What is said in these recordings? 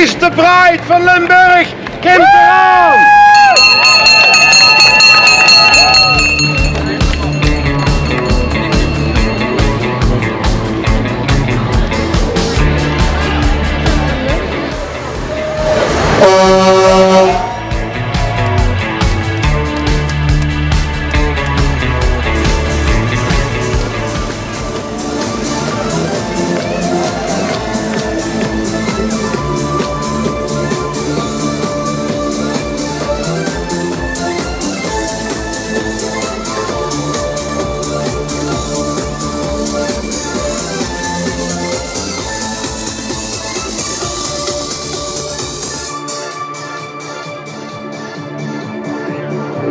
is de Pride van Limburg. Komt eraan!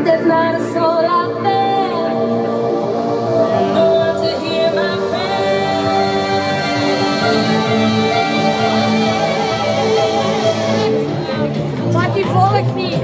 There's not a soul out there, no one to hear my prayer. Maar die volgt niet.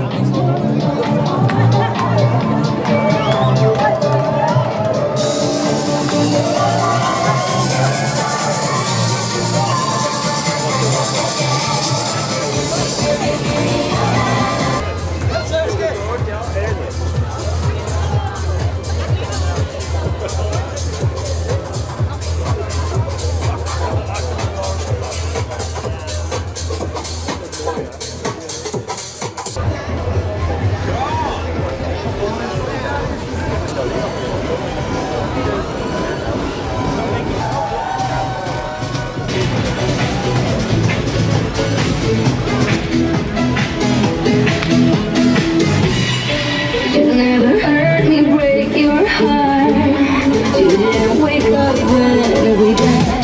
You never heard me break your heart. You didn't wake up when we died.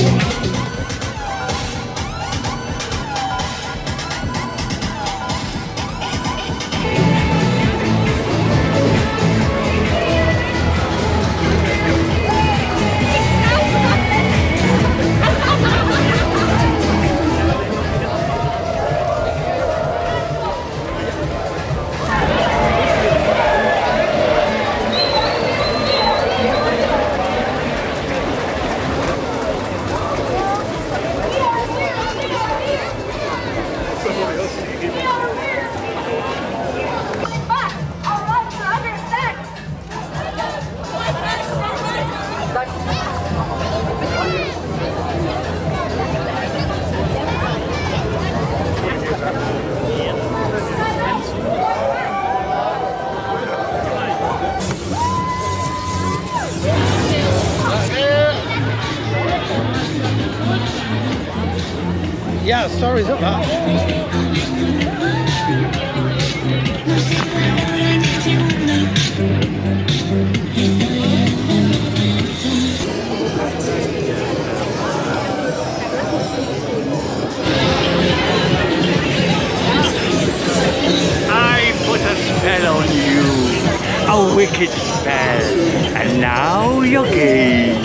Yeah, sorry's up that. I put a spell on you, a wicked spell, and now you're gay.